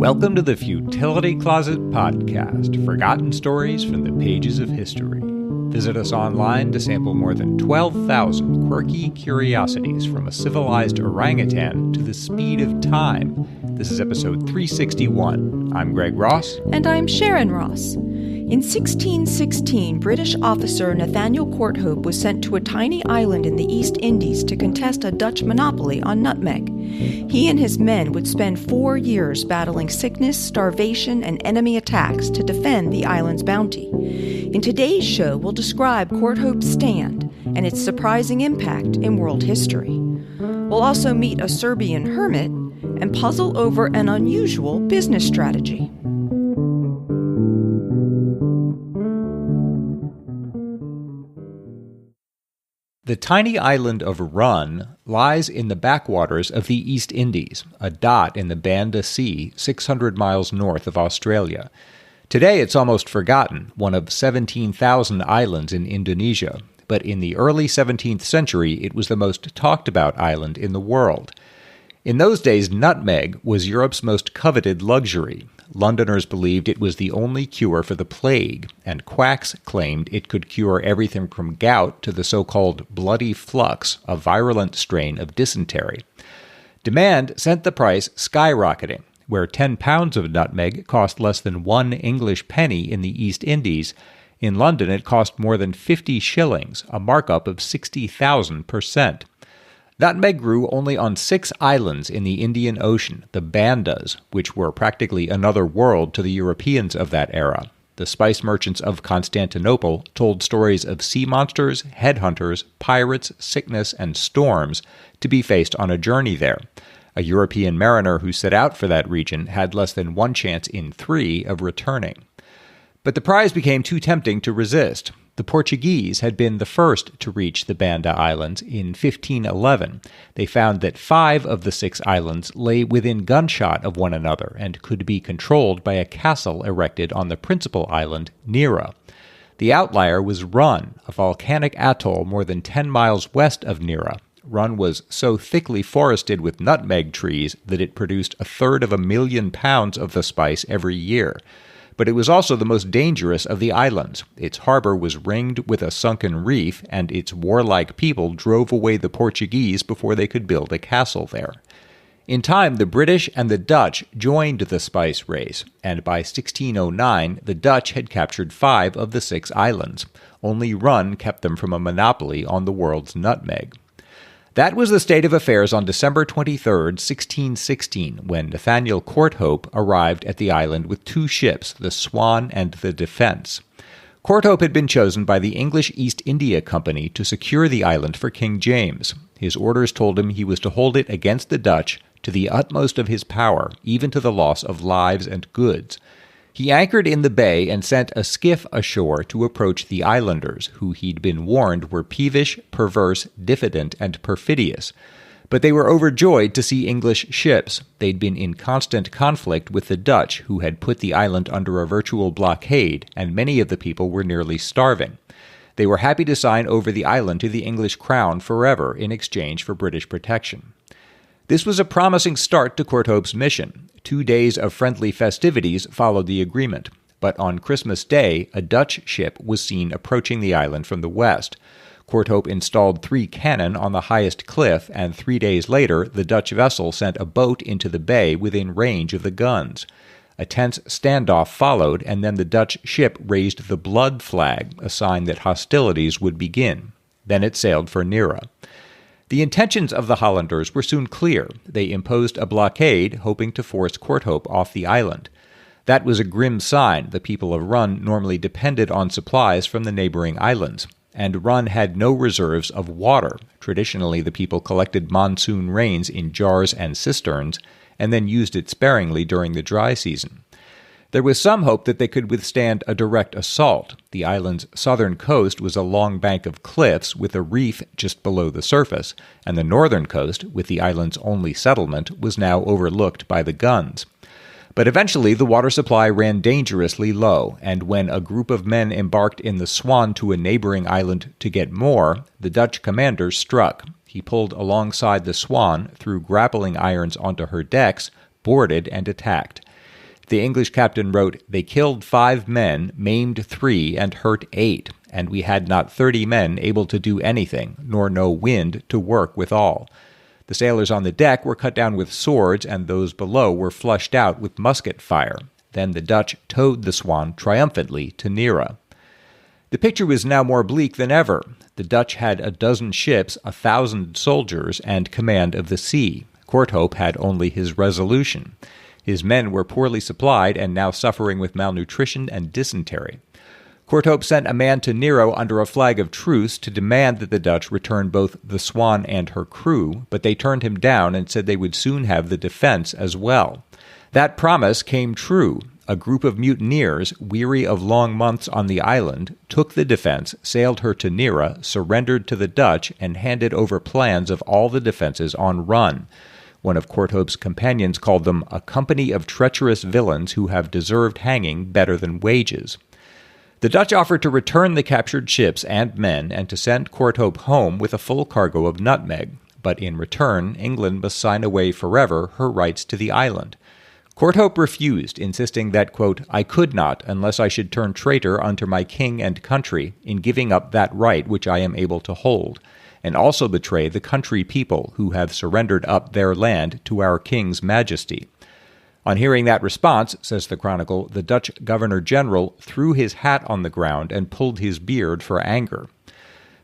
Welcome to the Futility Closet podcast, forgotten stories from the pages of history. Visit us online to sample more than 12,000 quirky curiosities from a civilized orangutan to the speed of time. This is episode 361. I'm Greg Ross. And I'm Sharon Ross. In 1616, British officer Nathaniel Courthope was sent to a tiny island in the East Indies to contest a Dutch monopoly on nutmeg. He and his men would spend 4 years battling sickness, starvation, and enemy attacks to defend the island's bounty. In today's show, we'll describe Courthope's stand and its surprising impact in world history. We'll also meet a Serbian hermit and puzzle over an unusual business strategy. The tiny island of Run lies in the backwaters of the East Indies, a dot in the Banda Sea 600 miles north of Australia. Today it's almost forgotten, one of 17,000 islands in Indonesia, but in the early 17th century it was the most talked about island in the world. In those days, nutmeg was Europe's most coveted luxury. Londoners believed it was the only cure for the plague, and quacks claimed it could cure everything from gout to the so-called bloody flux, a virulent strain of dysentery. Demand sent the price skyrocketing, where 10 pounds of nutmeg cost less than 1 English penny in the East Indies. In London it cost more than 50 shillings, a markup of 60,000%. Nutmeg grew only on 6 islands in the Indian Ocean, the Bandas, which were practically another world to the Europeans of that era. The spice merchants of Constantinople told stories of sea monsters, headhunters, pirates, sickness, and storms to be faced on a journey there. A European mariner who set out for that region had less than 1 chance in 3 of returning. But the prize became too tempting to resist. The Portuguese had been the first to reach the Banda Islands in 1511. They found that 5 of the 6 islands lay within gunshot of one another and could be controlled by a castle erected on the principal island, Neera. The outlier was Run, a volcanic atoll more than 10 miles west of Neera. Run was so thickly forested with nutmeg trees that it produced 250,000 pounds of the spice every year. But it was also the most dangerous of the islands. Its harbor was ringed with a sunken reef, and its warlike people drove away the Portuguese before they could build a castle there. In time, the British and the Dutch joined the spice race, and by 1609, the Dutch had captured 5 of the 6 islands. Only Run kept them from a monopoly on the world's nutmeg. That was the state of affairs on December 23, 1616, when Nathaniel Courthope arrived at the island with 2 ships, the Swan and the Defense. Courthope had been chosen by the English East India Company to secure the island for King James. His orders told him he was to hold it against the Dutch to the utmost of his power, even to the loss of lives and goods. He anchored in the bay and sent a skiff ashore to approach the islanders, who he'd been warned were peevish, perverse, diffident, and perfidious. But they were overjoyed to see English ships. They'd been in constant conflict with the Dutch, who had put the island under a virtual blockade, and many of the people were nearly starving. They were happy to sign over the island to the English crown forever in exchange for British protection. This was a promising start to Courthope's mission. 2 days of friendly festivities followed the agreement, but on Christmas Day, a Dutch ship was seen approaching the island from the west. Courthope installed 3 cannon on the highest cliff, and 3 days later, the Dutch vessel sent a boat into the bay within range of the guns. A tense standoff followed, and then the Dutch ship raised the blood flag, a sign that hostilities would begin. Then it sailed for Neera. The intentions of the Hollanders were soon clear. They imposed a blockade, hoping to force Courthope off the island. That was a grim sign. The people of Run normally depended on supplies from the neighboring islands, and Run had no reserves of water. Traditionally, the people collected monsoon rains in jars and cisterns, and then used it sparingly during the dry season. There was some hope that they could withstand a direct assault. The island's southern coast was a long bank of cliffs with a reef just below the surface, and the northern coast, with the island's only settlement, was now overlooked by the guns. But eventually the water supply ran dangerously low, and when a group of men embarked in the Swan to a neighboring island to get more, the Dutch commander struck. He pulled alongside the Swan, threw grappling irons onto her decks, boarded, and attacked. The English captain wrote, "They killed 5 men, maimed 3, and hurt 8, and we had not 30 men able to do anything, nor no wind to work withal. The sailors on the deck were cut down with swords, and those below were flushed out with musket fire. Then the Dutch towed the Swan triumphantly to Nera." The picture was now more bleak than ever. The Dutch had a dozen ships, 1,000 soldiers, and command of the sea. Courthope had only his Resolution. His men were poorly supplied and now suffering with malnutrition and dysentery. Courthope sent a man to Nero under a flag of truce to demand that the Dutch return both the Swan and her crew, but they turned him down and said they would soon have the defense as well. That promise came true. A group of mutineers, weary of long months on the island, took the defense, sailed her to Nera, surrendered to the Dutch, and handed over plans of all the defenses on Run. One of Courthope's companions called them a company of treacherous villains who have deserved hanging better than wages. The Dutch offered to return the captured ships and men and to send Courthope home with a full cargo of nutmeg, but in return England must sign away forever her rights to the island. Courthope refused, insisting that, quote, "I could not, unless I should turn traitor unto my king and country, in giving up that right which I am able to hold, and also betray the country people who have surrendered up their land to our king's majesty." On hearing that response, says the Chronicle, the Dutch governor-general threw his hat on the ground and pulled his beard for anger.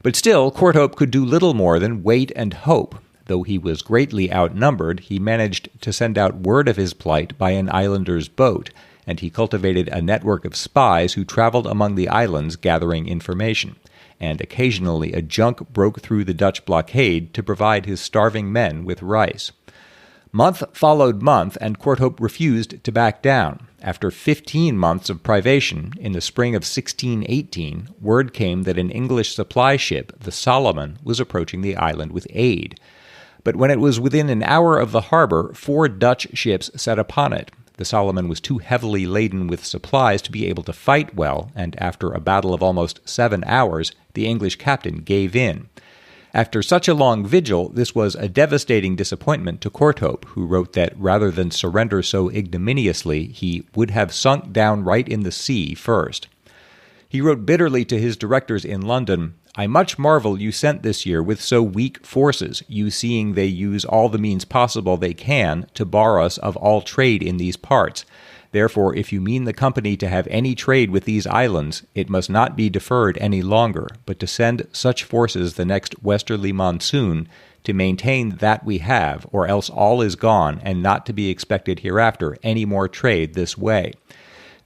But still, Courthope could do little more than wait and hope. Though he was greatly outnumbered, he managed to send out word of his plight by an islander's boat, and he cultivated a network of spies who traveled among the islands gathering information, and occasionally a junk broke through the Dutch blockade to provide his starving men with rice. Month followed month, and Courthope refused to back down. After 15 months of privation, in the spring of 1618, word came that an English supply ship, the Solomon, was approaching the island with aid. But when it was within an hour of the harbor, 4 Dutch ships set upon it. The Solomon was too heavily laden with supplies to be able to fight well, and after a battle of almost 7 hours, the English captain gave in. After such a long vigil, this was a devastating disappointment to Courthope, who wrote that rather than surrender so ignominiously, he would have sunk down right in the sea first. He wrote bitterly to his directors in London, "I much marvel you sent this year with so weak forces, you seeing they use all the means possible they can to bar us of all trade in these parts. Therefore, if you mean the company to have any trade with these islands, it must not be deferred any longer, but to send such forces the next westerly monsoon to maintain that we have, or else all is gone, and not to be expected hereafter any more trade this way.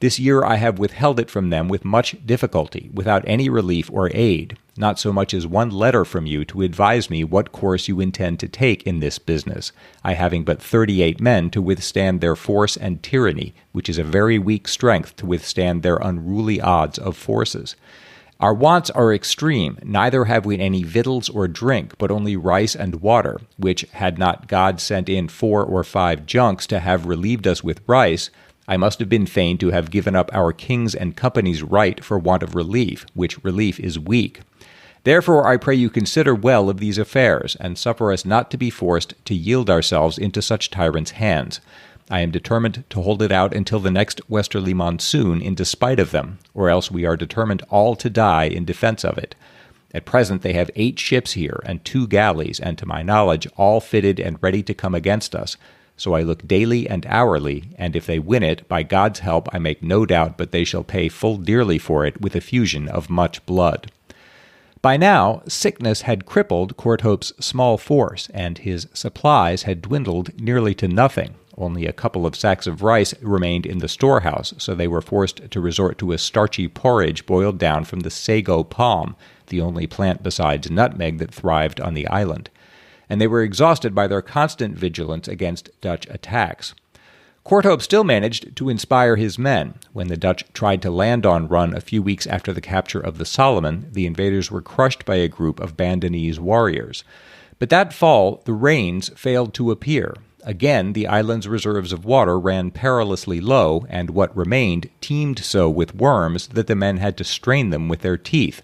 This year I have withheld it from them with much difficulty, without any relief or aid, not so much as one letter from you to advise me what course you intend to take in this business, I having but 38 men to withstand their force and tyranny, which is a very weak strength to withstand their unruly odds of forces. Our wants are extreme, neither have we any victuals or drink, but only rice and water, which, had not God sent in 4 or 5 junks to have relieved us with rice, I must have been fain to have given up our king's and company's right for want of relief, which relief is weak. Therefore I pray you consider well of these affairs, and suffer us not to be forced to yield ourselves into such tyrants' hands. I am determined to hold it out until the next westerly monsoon in despite of them, or else we are determined all to die in defense of it. At present they have 8 ships here, and 2 galleys, and to my knowledge all fitted and ready to come against us. So I look daily and hourly, and if they win it, by God's help I make no doubt but they shall pay full dearly for it with effusion of much blood." By now, sickness had crippled Courthope's small force, and his supplies had dwindled nearly to nothing. Only a couple of sacks of rice remained in the storehouse, so they were forced to resort to a starchy porridge boiled down from the sago palm, the only plant besides nutmeg that thrived on the island. And they were exhausted by their constant vigilance against Dutch attacks. Courthope still managed to inspire his men. When the Dutch tried to land on Run a few weeks after the capture of the Solomon, the invaders were crushed by a group of Bandonese warriors. But that fall, the rains failed to appear. Again, the island's reserves of water ran perilously low, and what remained teemed so with worms that the men had to strain them with their teeth.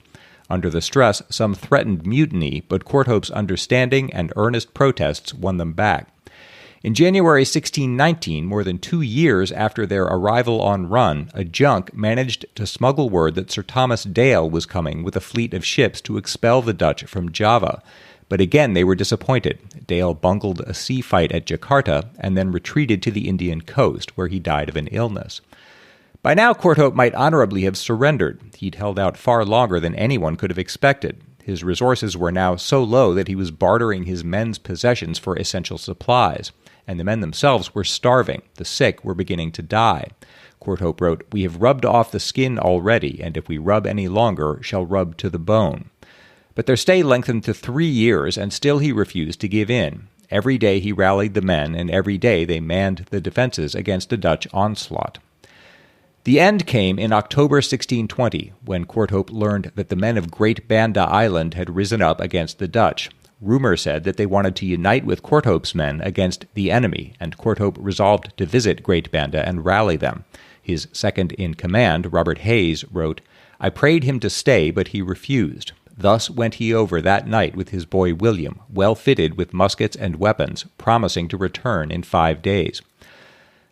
Under the stress, some threatened mutiny, but Courthope's understanding and earnest protests won them back. In January 1619, more than 2 years after their arrival on Run, a junk managed to smuggle word that Sir Thomas Dale was coming with a fleet of ships to expel the Dutch from Java. But again, they were disappointed. Dale bungled a sea fight at Jakarta and then retreated to the Indian coast, where he died of an illness. By now, Courthope might honorably have surrendered. He'd held out far longer than anyone could have expected. His resources were now so low that he was bartering his men's possessions for essential supplies. And the men themselves were starving. The sick were beginning to die. Courthope wrote, "We have rubbed off the skin already, and if we rub any longer, shall rub to the bone." But their stay lengthened to 3 years, and still he refused to give in. Every day he rallied the men, and every day they manned the defenses against a Dutch onslaught. The end came in October 1620, when Courthope learned that the men of Great Banda Island had risen up against the Dutch. Rumor said that they wanted to unite with Courthope's men against the enemy, and Courthope resolved to visit Great Banda and rally them. His second-in-command, Robert Hayes, wrote, "I prayed him to stay, but he refused. Thus went he over that night with his boy William, well fitted with muskets and weapons, promising to return in 5 days."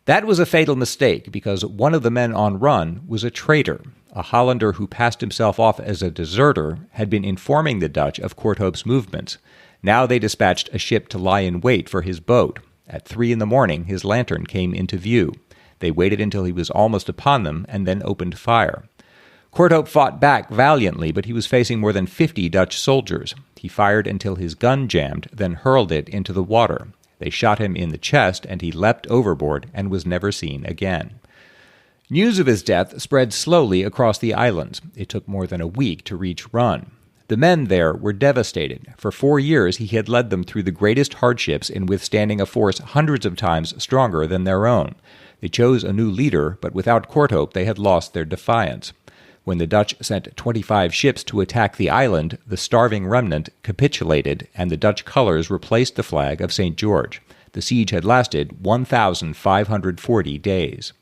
That was a fatal mistake, because one of the men on Run was a traitor. A Hollander who passed himself off as a deserter had been informing the Dutch of Courthope's movements. Now they dispatched a ship to lie in wait for his boat. At 3 a.m, his lantern came into view. They waited until he was almost upon them, and then opened fire. Courthope fought back valiantly, but he was facing more than 50 Dutch soldiers. He fired until his gun jammed, then hurled it into the water. They shot him in the chest, and he leapt overboard and was never seen again. News of his death spread slowly across the islands. It took more than a week to reach Run. The men there were devastated. For 4 years he had led them through the greatest hardships in withstanding a force hundreds of times stronger than their own. They chose a new leader, but without Courthope they had lost their defiance. When the Dutch sent 25 ships to attack the island, the starving remnant capitulated, and the Dutch colors replaced the flag of St. George. The siege had lasted 1,540 days.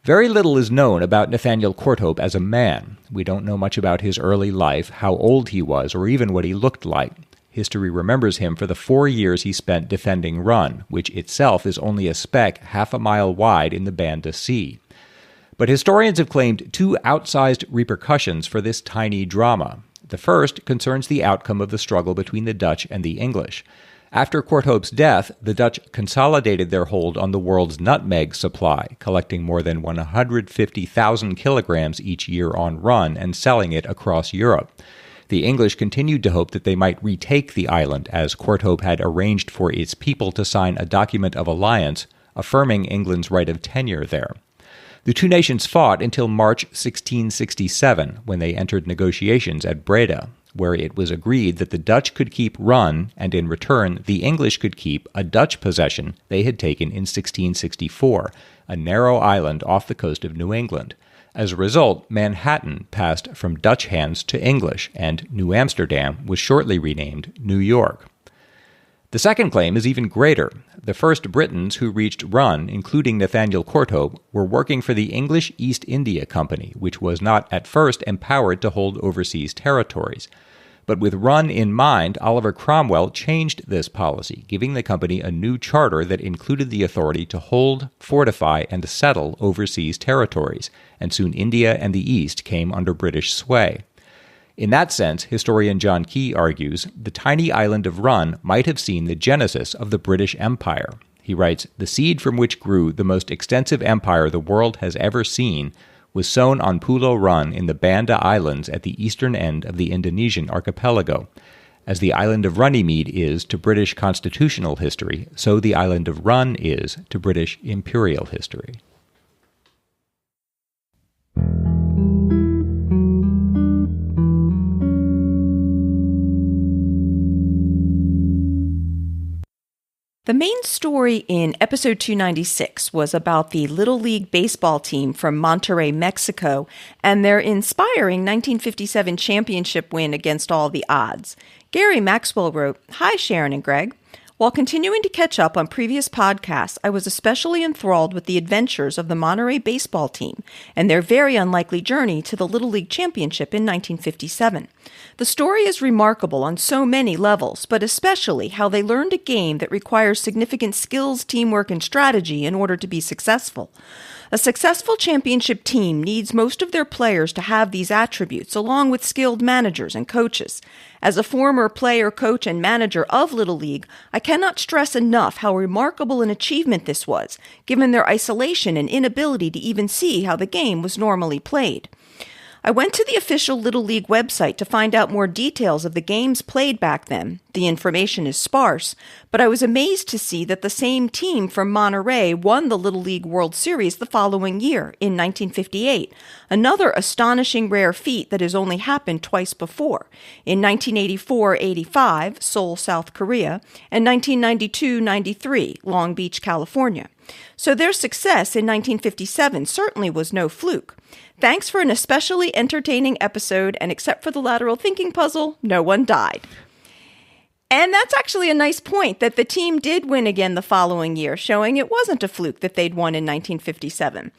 Very little is known about Nathaniel Courthope as a man. We don't know much about his early life, how old he was, or even what he looked like. History remembers him for the 4 years he spent defending Run, which itself is only a speck half a mile wide in the Banda Sea. But historians have claimed 2 outsized repercussions for this tiny drama. The first concerns the outcome of the struggle between the Dutch and the English. After Courthope's death, the Dutch consolidated their hold on the world's nutmeg supply, collecting more than 150,000 kilograms each year on Run and selling it across Europe. The English continued to hope that they might retake the island, as Courthope had arranged for its people to sign a document of alliance affirming England's right of tenure there. The two nations fought until March 1667, when they entered negotiations at Breda, where it was agreed that the Dutch could keep Run, and in return the English could keep a Dutch possession they had taken in 1664, a narrow island off the coast of New England. As a result, Manhattan passed from Dutch hands to English, and New Amsterdam was shortly renamed New York. The second claim is even greater. The first Britons who reached Run, including Nathaniel Courthope, were working for the English East India Company, which was not at first empowered to hold overseas territories. But with Run in mind, Oliver Cromwell changed this policy, giving the company a new charter that included the authority to hold, fortify, and settle overseas territories, and soon India and the East came under British sway. In that sense, historian John Keay argues, the tiny island of Run might have seen the genesis of the British Empire. He writes, "The seed from which grew the most extensive empire the world has ever seen was sown on Pulau Run in the Banda Islands at the eastern end of the Indonesian archipelago. As the island of Runnymede is to British constitutional history, so the island of Run is to British imperial history." The main story in episode 296 was about the Little League baseball team from Monterey, Mexico, and their inspiring 1957 championship win against all the odds. Gary Maxwell wrote, "Hi, Sharon and Greg. While continuing to catch up on previous podcasts, I was especially enthralled with the adventures of the Monterey baseball team and their very unlikely journey to the Little League Championship in 1957. The story is remarkable on so many levels, but especially how they learned a game that requires significant skills, teamwork, and strategy in order to be successful. A successful championship team needs most of their players to have these attributes, along with skilled managers and coaches. As a former player, coach, and manager of Little League, I cannot stress enough how remarkable an achievement this was, given their isolation and inability to even see how the game was normally played. I went to the official Little League website to find out more details of the games played back then. The information is sparse, but I was amazed to see that the same team from Monterey won the Little League World Series the following year, in 1958, another astonishing rare feat that has only happened twice before, in 1984-85, Seoul, South Korea, and 1992-93, Long Beach, California. So their success in 1957 certainly was no fluke. Thanks for an especially entertaining episode, and except for the lateral thinking puzzle, no one died. And that's actually a nice point, that the team did win again the following year, showing it wasn't a fluke that they'd won in 1957.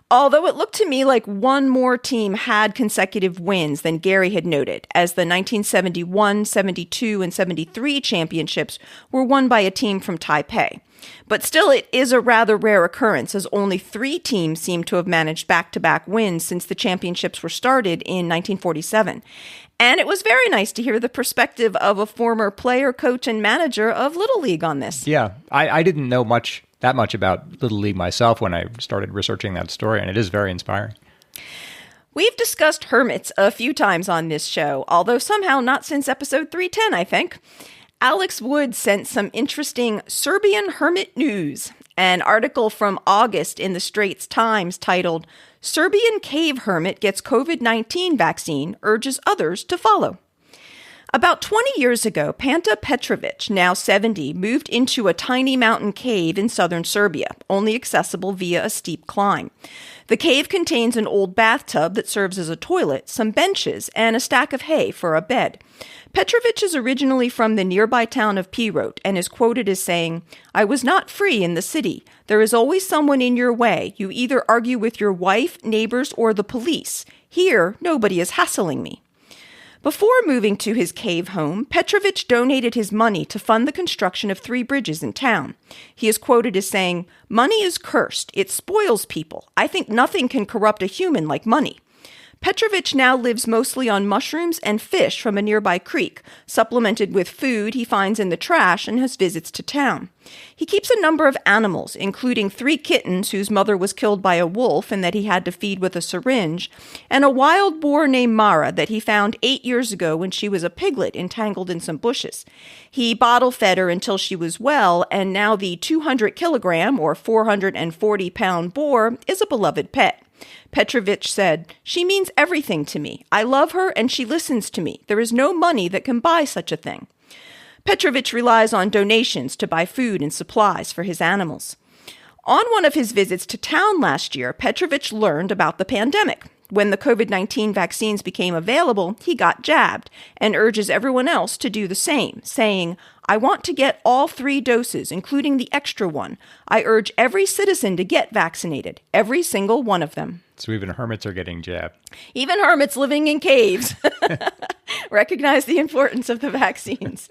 Although it looked to me like one more team had consecutive wins than Gary had noted, as the 1971, 72, and 73 championships were won by a team from Taipei. But still, it is a rather rare occurrence, as only 3 teams seem to have managed back-to-back wins since the championships were started in 1947. And it was very nice to hear the perspective of a former player, coach, and manager of Little League on this. Yeah, I didn't know that much about Little League myself when I started researching that story, and it is very inspiring. We've discussed hermits a few times on this show, although somehow not since episode 310, I think. Alex Wood sent some interesting Serbian hermit news, an article from August in the Straits Times titled, "Serbian Cave Hermit Gets COVID-19 Vaccine, Urges Others to Follow." About 20 years ago, Panta Petrovic, now 70, moved into a tiny mountain cave in southern Serbia, only accessible via a steep climb. The cave contains an old bathtub that serves as a toilet, some benches, and a stack of hay for a bed. Petrovic is originally from the nearby town of Pirot and is quoted as saying, "I was not free in the city. There is always someone in your way. You either argue with your wife, neighbors, or the police. Here, nobody is hassling me." Before moving to his cave home, Petrovic donated his money to fund the construction of 3 bridges in town. He is quoted as saying, "Money is cursed. It spoils people. I think nothing can corrupt a human like money." Petrovic now lives mostly on mushrooms and fish from a nearby creek, supplemented with food he finds in the trash and has visits to town. He keeps a number of animals, including 3 kittens whose mother was killed by a wolf and that he had to feed with a syringe, and a wild boar named Mara that he found 8 years ago when she was a piglet entangled in some bushes. He bottle-fed her until she was well, and now the 200-kilogram or 440-pound boar is a beloved pet. Petrovic said, "She means everything to me. I love her and she listens to me. There is no money that can buy such a thing." Petrovic relies on donations to buy food and supplies for his animals. On one of his visits to town last year, Petrovic learned about the pandemic. When the COVID-19 vaccines became available, he got jabbed and urges everyone else to do the same, saying, "I want to get all 3 doses, including the extra one. I urge every citizen to get vaccinated, every single one of them." So even hermits are getting jabbed. Even hermits living in caves recognize the importance of the vaccines.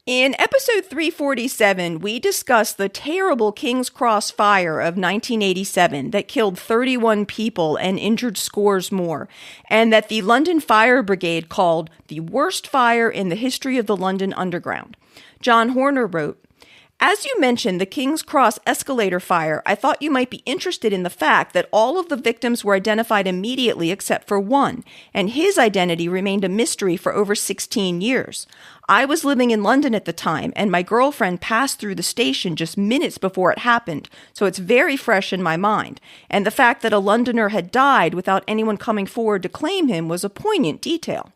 In episode 347, we discussed the terrible King's Cross fire of 1987 that killed 31 people and injured scores more, and that the London Fire Brigade called the worst fire in the history of the London Underground. John Horner wrote, "As you mentioned the King's Cross escalator fire, I thought you might be interested in the fact that all of the victims were identified immediately except for one, and his identity remained a mystery for over 16 years. I was living in London at the time, and my girlfriend passed through the station just minutes before it happened, so it's very fresh in my mind, and the fact that a Londoner had died without anyone coming forward to claim him was a poignant detail.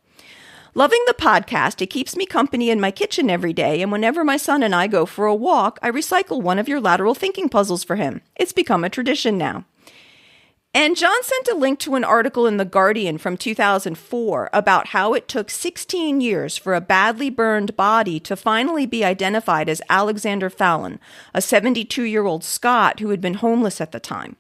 Loving the podcast, it keeps me company in my kitchen every day, and whenever my son and I go for a walk, I recycle one of your lateral thinking puzzles for him. It's become a tradition now." And John sent a link to an article in The Guardian from 2004 about how it took 16 years for a badly burned body to finally be identified as Alexander Fallon, a 72-year-old Scot who had been homeless at the time.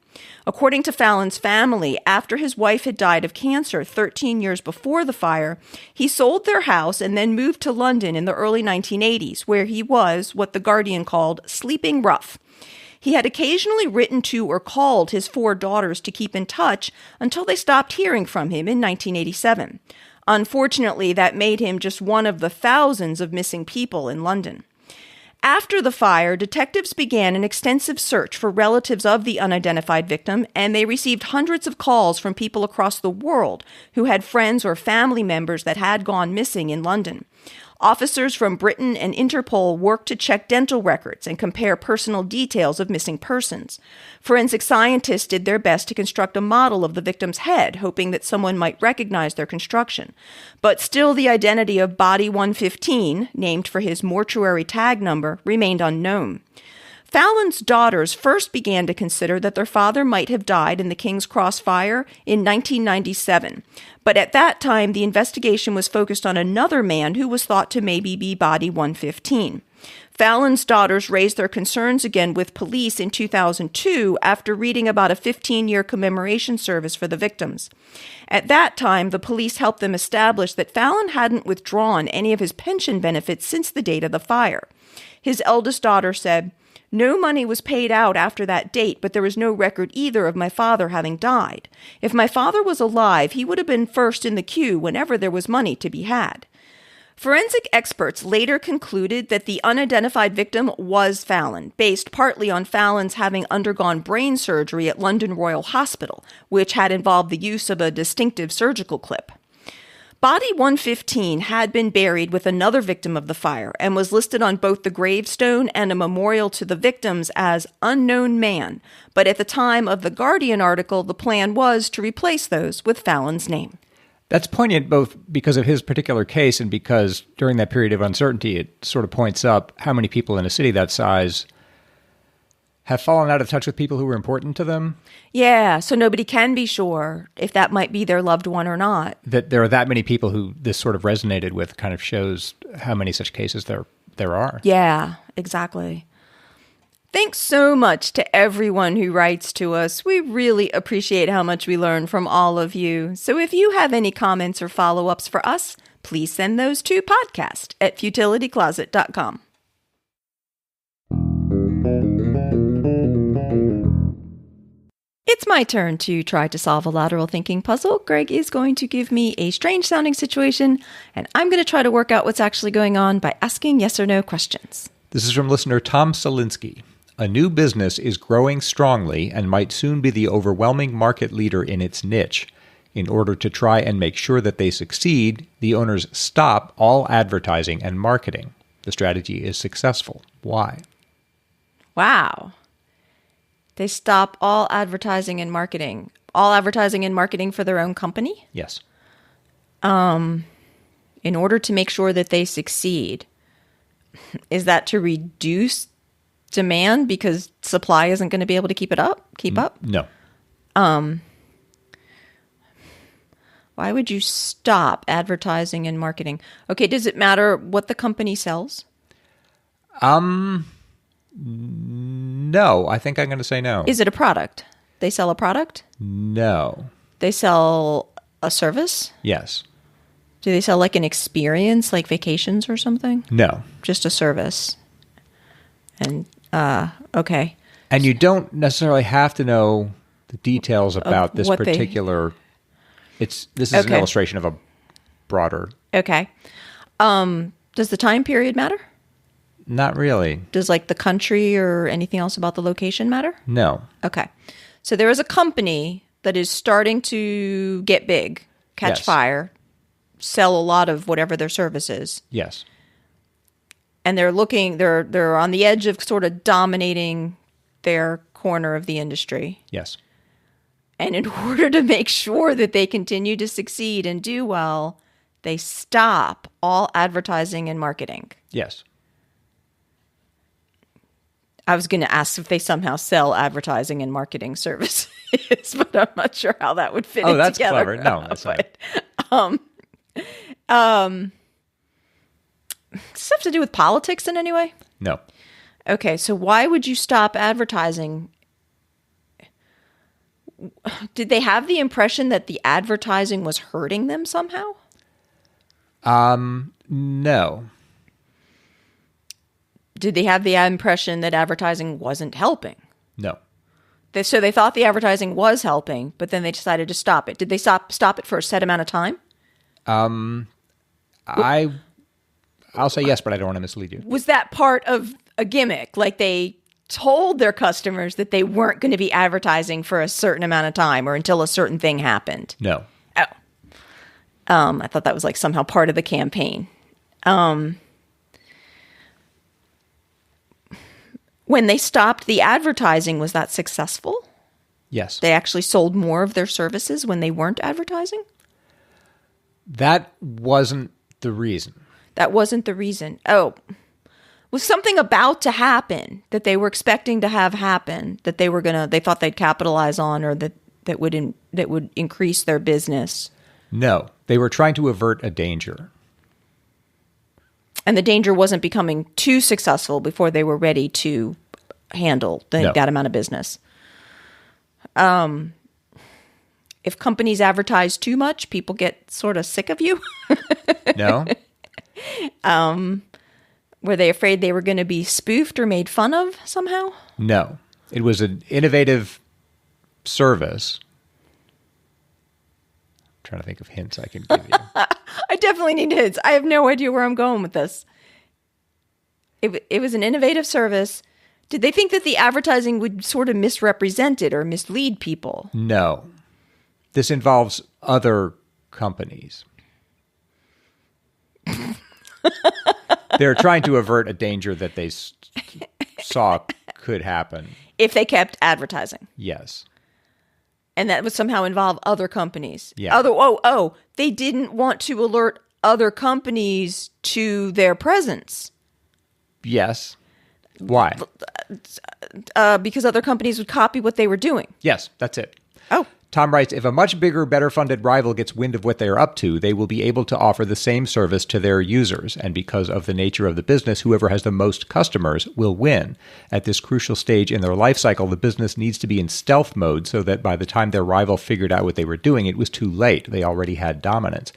According to Fallon's family, after his wife had died of cancer 13 years before the fire, he sold their house and then moved to London in the early 1980s, where he was what The Guardian called sleeping rough. He had occasionally written to or called his 4 daughters to keep in touch until they stopped hearing from him in 1987. Unfortunately, that made him just one of the thousands of missing people in London. After the fire, detectives began an extensive search for relatives of the unidentified victim, and they received hundreds of calls from people across the world who had friends or family members that had gone missing in London. Officers from Britain and Interpol worked to check dental records and compare personal details of missing persons. Forensic scientists did their best to construct a model of the victim's head, hoping that someone might recognize their construction. But still, the identity of Body 115, named for his mortuary tag number, remained unknown. Fallon's daughters first began to consider that their father might have died in the King's Cross fire in 1997. But at that time, the investigation was focused on another man who was thought to maybe be Body 115. Fallon's daughters raised their concerns again with police in 2002 after reading about a 15-year commemoration service for the victims. At that time, the police helped them establish that Fallon hadn't withdrawn any of his pension benefits since the date of the fire. His eldest daughter said, "No money was paid out after that date, but there was no record either of my father having died. If my father was alive, he would have been first in the queue whenever there was money to be had." Forensic experts later concluded that the unidentified victim was Fallon, based partly on Fallon's having undergone brain surgery at London Royal Hospital, which had involved the use of a distinctive surgical clip. Body 115 had been buried with another victim of the fire and was listed on both the gravestone and a memorial to the victims as unknown man, but at the time of the Guardian article, the plan was to replace those with Fallon's name. That's poignant both because of his particular case and because during that period of uncertainty, it sort of points up how many people in a city that size have fallen out of touch with people who were important to them. Yeah, so nobody can be sure if that might be their loved one or not. That there are that many people who this sort of resonated with kind of shows how many such cases there are. Yeah, exactly. Thanks so much to everyone who writes to us. We really appreciate how much we learn from all of you. So if you have any comments or follow-ups for us, please send those to podcast@futilitycloset.com. It's my turn to try to solve a lateral thinking puzzle. Greg is going to give me a strange-sounding situation, and I'm going to try to work out what's actually going on by asking yes or no questions. This is from listener Tom Selinsky. A new business is growing strongly and might soon be the overwhelming market leader in its niche. In order to try and make sure that they succeed, the owners stop all advertising and marketing. The strategy is successful. Why? Wow. They stop all advertising and marketing. All advertising and marketing for their own company? Yes. In order to make sure that they succeed. Is that to reduce demand because supply isn't going to be able to keep up? No. Why would you stop advertising and marketing? Okay, does it matter what the company sells? No. I think I'm going to say no. Is it a product? They sell a product? No. They sell a service? Yes. Do they sell like an experience, like vacations or something? No. Just a service. And, okay. And you don't necessarily have to know the details about this particular... This is an illustration of a broader... Okay. Does the time period matter? Not really. Does like the country or anything else about the location matter? No. Okay. So there is a company that is starting to get big, catch fire, sell a lot of whatever their service is. Yes. And they're on the edge of sort of dominating their corner of the industry. Yes. And in order to make sure that they continue to succeed and do well, they stop all advertising and marketing. Yes. I was going to ask if they somehow sell advertising and marketing services, but I'm not sure how that would fit in that's together. clever. No, that's not. Does this have to do with politics in any way? No. Okay, so why would you stop advertising? Did they have the impression that the advertising was hurting them somehow? No. Did they have the impression that advertising wasn't helping? No. So they thought the advertising was helping, but then they decided to stop it. Did they stop it for a set amount of time? I'll say yes, but I don't want to mislead you. Was that part of a gimmick? Like they told their customers that they weren't going to be advertising for a certain amount of time or until a certain thing happened? No. Oh. I thought that was like somehow part of the campaign. When they stopped the advertising, was that successful? Yes. They actually sold more of their services when they weren't advertising? That wasn't the reason. That wasn't the reason. Oh. Was something about to happen that they were expecting to have happen that they thought they'd capitalize on, or that would increase their business? No. They were trying to avert a danger. And the danger wasn't becoming too successful before they were ready to handle that amount of business. If companies advertise too much, people get sort of sick of you. No. Were they afraid they were going to be spoofed or made fun of somehow? No. It was an innovative service. I'm trying to think of hints I can give you. I definitely need hints. I have no idea where I'm going with this. It was an innovative service. Did they think that the advertising would sort of misrepresent it or mislead people? No. This involves other companies. They're trying to avert a danger that they saw could happen. If they kept advertising. Yes. And that would somehow involve other companies. Yeah. They didn't want to alert other companies to their presence. Yes. Why? Because other companies would copy what they were doing. Yes, that's it. Oh. Tom writes, if a much bigger, better-funded rival gets wind of what they are up to, they will be able to offer the same service to their users. And because of the nature of the business, whoever has the most customers will win. At this crucial stage in their life cycle, the business needs to be in stealth mode so that by the time their rival figured out what they were doing, it was too late. They already had dominance.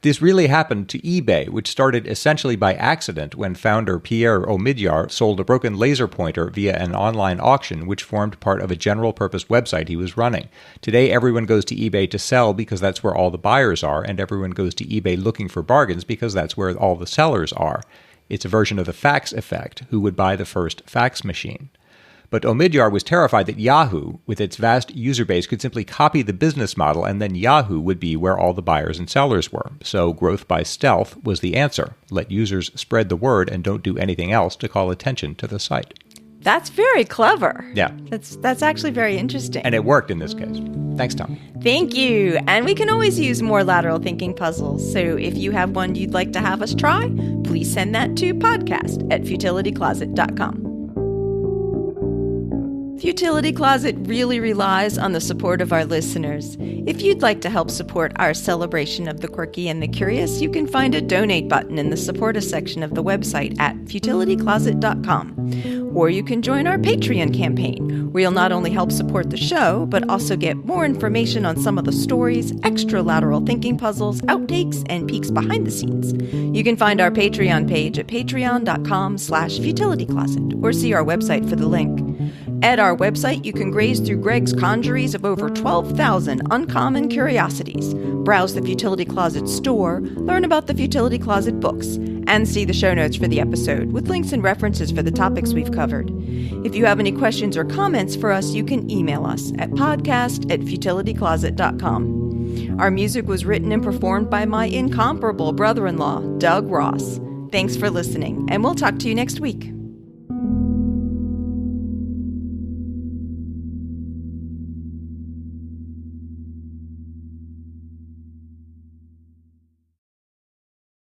This really happened to eBay, which started essentially by accident when founder Pierre Omidyar sold a broken laser pointer via an online auction, which formed part of a general-purpose website he was running. Today, everyone goes to eBay to sell because that's where all the buyers are, and everyone goes to eBay looking for bargains because that's where all the sellers are. It's a version of the fax effect, who would buy the first fax machine. But Omidyar was terrified that Yahoo, with its vast user base, could simply copy the business model, and then Yahoo would be where all the buyers and sellers were. So growth by stealth was the answer. Let users spread the word and don't do anything else to call attention to the site. That's very clever. Yeah. That's actually very interesting. And it worked in this case. Thanks, Tom. Thank you. And we can always use more lateral thinking puzzles. So if you have one you'd like to have us try, please send that to podcast@futilitycloset.com. Futility Closet really relies on the support of our listeners. If you'd like to help support our celebration of the quirky and the curious, you can find a donate button in the support us section of the website at futilitycloset.com. Or you can join our Patreon campaign, where you'll not only help support the show, but also get more information on some of the stories, extra lateral thinking puzzles, outtakes, and peeks behind the scenes. You can find our Patreon page at patreon.com/futilitycloset, or see our website for the link. At our website, you can graze through Greg's conjuries of over 12,000 uncommon curiosities, browse the Futility Closet store, learn about the Futility Closet books, and see the show notes for the episode with links and references for the topics we've covered. If you have any questions or comments for us, you can email us at podcast@futilitycloset.com. Our music was written and performed by my incomparable brother-in-law, Doug Ross. Thanks for listening, and we'll talk to you next week.